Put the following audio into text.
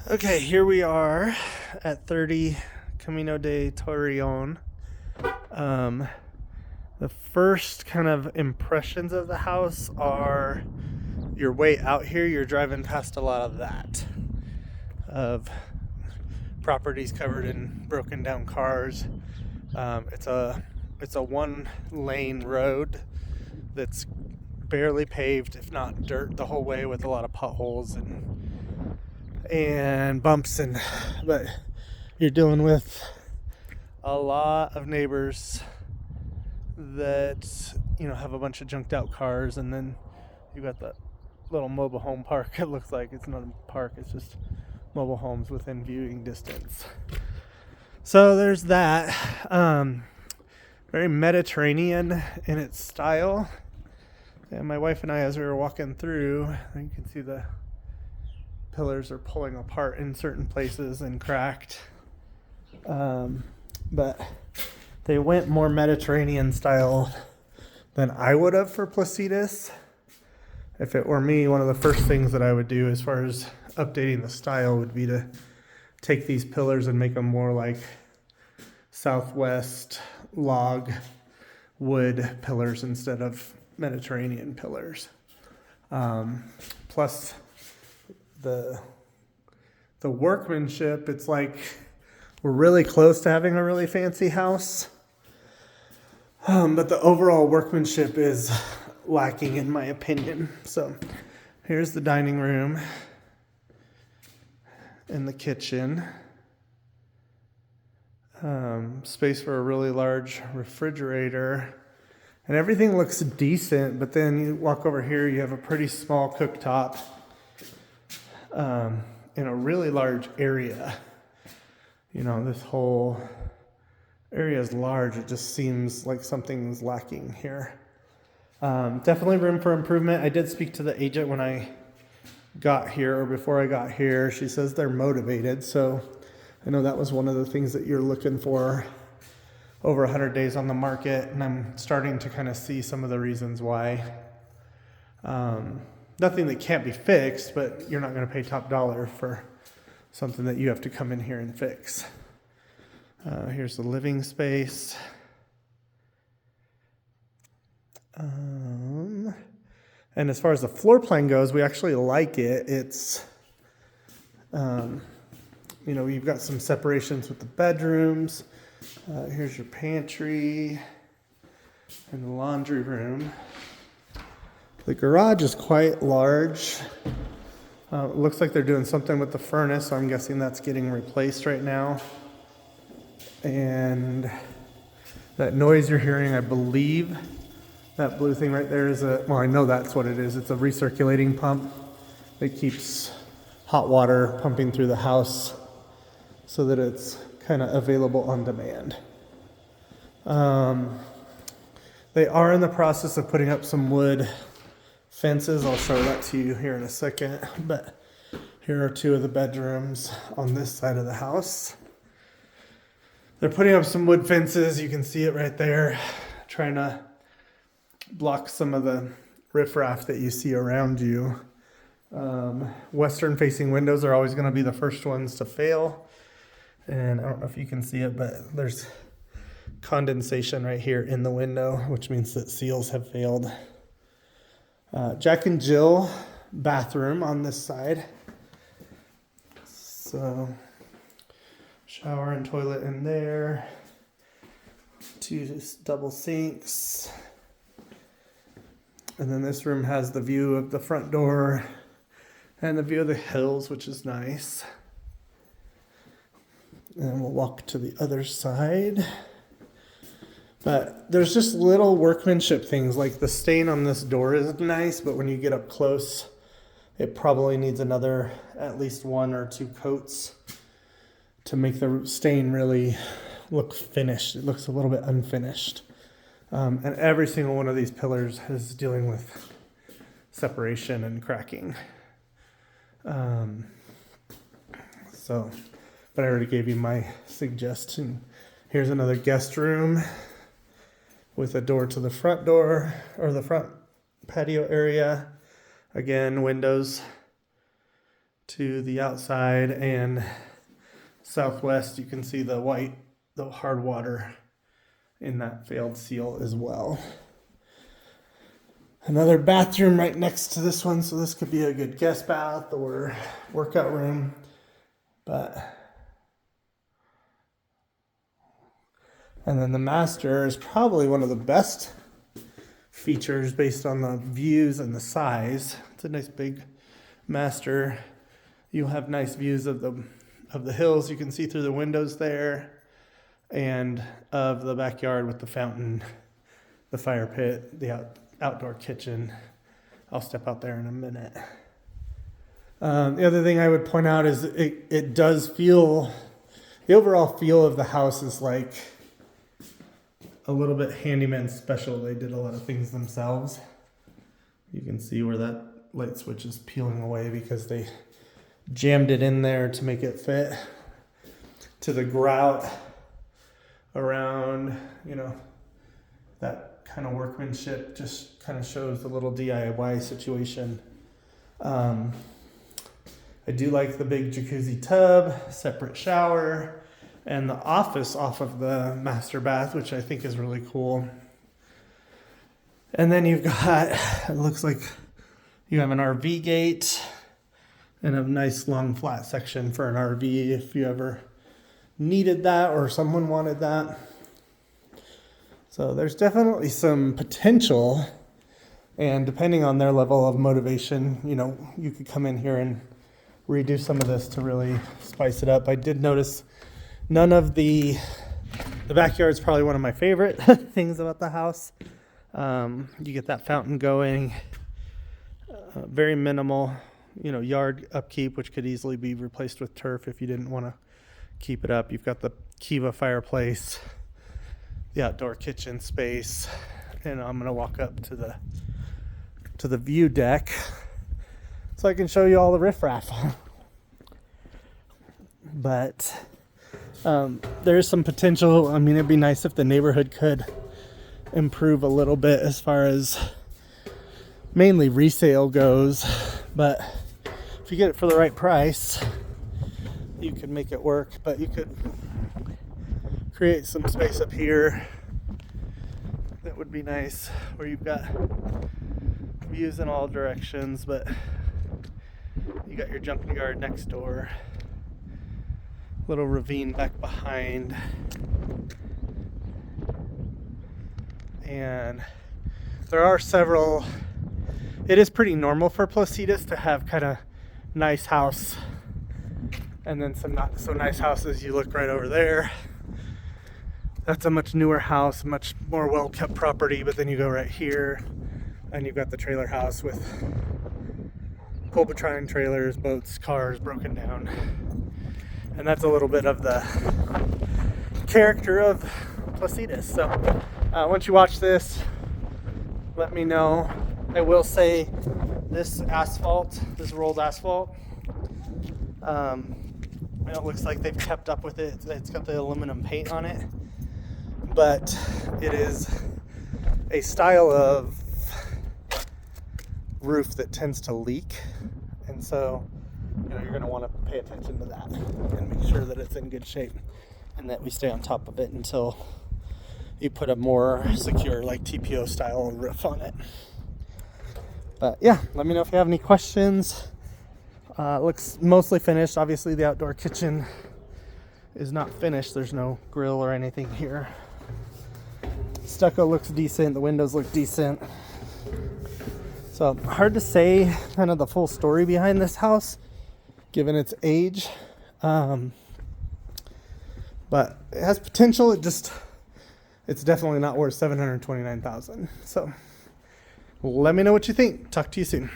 Okay, here we are at 30 Camino de Torreon. Um, the first kind of impressions of the house are your way out here, you're driving past a lot of that, of properties covered in broken down cars. It's a one lane road that's barely paved, if not dirt, the whole way, with a lot of potholes and bumps, but you're dealing with a lot of neighbors that have a bunch of junked out cars, and then you got the little mobile home park. It looks like it's not a park, it's just mobile homes within viewing distance. So there's that. Very Mediterranean in its style. And my wife and I, as we were walking through, you can see the pillars are pulling apart in certain places and cracked. But they went more Mediterranean style than I would have for Placitas. If it were me, one of the first things that I would do as far as updating the style would be to take these pillars and make them more like Southwest log wood pillars instead of Mediterranean pillars. Plus the workmanship, it's like we're really close to having a really fancy house. But the overall workmanship is lacking, in my opinion. So here's the dining room and the kitchen. Space for a really large refrigerator. And everything looks decent, but then you walk over here, you have a pretty small cooktop in a really large area. This whole area is large. It just seems like something's lacking here. Definitely room for improvement. I did speak to the agent when I got here, or before I got here. She says they're motivated, so I know that was one of the things that you're looking for over 100 days on the market, and I'm starting to kind of see some of the reasons why. Nothing that can't be fixed, but you're not going to pay top dollar for something that you have to come in here and fix. Here's the living space. And as far as the floor plan goes, we actually like it. It's, you've got some separations with the bedrooms. Here's your pantry and the laundry room. The garage is quite large. It looks like they're doing something with the furnace, so I'm guessing that's getting replaced right now. And that noise you're hearing, I believe, that blue thing right there is I know that's what it is. It's a recirculating pump that keeps hot water pumping through the house so that it's kind of available on demand. They are in the process of putting up some wood fences. I'll show that to you here in a second. But here are two of the bedrooms on this side of the house. They're putting up some wood fences. You can see it right there, trying to block some of the riffraff that you see around you. Western facing windows are always going to be the first ones to fail. And I don't know if you can see it, but there's condensation right here in the window, which means that seals have failed. Jack and Jill bathroom on this side. So shower and toilet in there. Two double sinks. And then this room has the view of the front door and the view of the hills, which is nice. And we'll walk to the other side. But there's just little workmanship things, like the stain on this door is nice, but when you get up close, it probably needs another at least one or two coats to make the stain really look finished. It looks a little bit unfinished. And every single one of these pillars is dealing with separation and cracking. But I already gave you my suggestion. Here's another guest room with a door to the front door, or the front patio area. Again, windows to the outside, and southwest you can see the hard water in that failed seal as well. Another bathroom right next to this one, so this could be a good guest bath or workout room. And then the master is probably one of the best features based on the views and the size. It's a nice big master. You'll have nice views of the hills you can see through the windows there, and of the backyard with the fountain, the fire pit, the outdoor kitchen. I'll step out there in a minute. The other thing I would point out is it does feel, the overall feel of the house is like a little bit handyman special. They did a lot of things themselves. You can see where that light switch is peeling away because they jammed it in there to make it fit to the grout around, that kind of workmanship just kind of shows a little DIY situation. I do like the big jacuzzi tub, separate shower, and the office off of the master bath, which I think is really cool. And then you've got, it looks like you have an RV gate and a nice long flat section for an RV if you ever needed that or someone wanted that. So there's definitely some potential, and depending on their level of motivation, you could come in here and redo some of this to really spice it up. I did notice none of the backyard is probably one of my favorite things about the house. You get that fountain going, very minimal, yard upkeep, which could easily be replaced with turf if you didn't want to keep it up. You've got the Kiva fireplace, the outdoor kitchen space, and I'm going to walk up to the view deck so I can show you all the riffraff. But there is some potential. I mean, it'd be nice if the neighborhood could improve a little bit as far as mainly resale goes, but if you get it for the right price, you could make it work. But you could create some space up here that would be nice, where you've got views in all directions, but you got your junkyard next door, little ravine back behind, and there are several. It is pretty normal for Placitas to have kind of nice house and then some not so nice houses. You look right over there, that's a much newer house, much more well kept property, but then you go right here and you've got the trailer house with Colbitron trailers, boats, cars broken down. And that's a little bit of the character of Placitas. So once you watch this, let me know. I will say this asphalt, this rolled asphalt, it looks like they've kept up with it. It's got the aluminum paint on it, but it is a style of roof that tends to leak, and so you're going to want to pay attention to that and make sure that it's in good shape and that we stay on top of it until you put a more secure, like TPO style roof on it. But yeah, let me know if you have any questions. Looks mostly finished. Obviously the outdoor kitchen is not finished. There's no grill or anything here. Stucco looks decent. The windows look decent. So hard to say kind of the full story behind this house given its age. But it has potential. It's definitely not worth $729,000. So let me know what you think. Talk to you soon.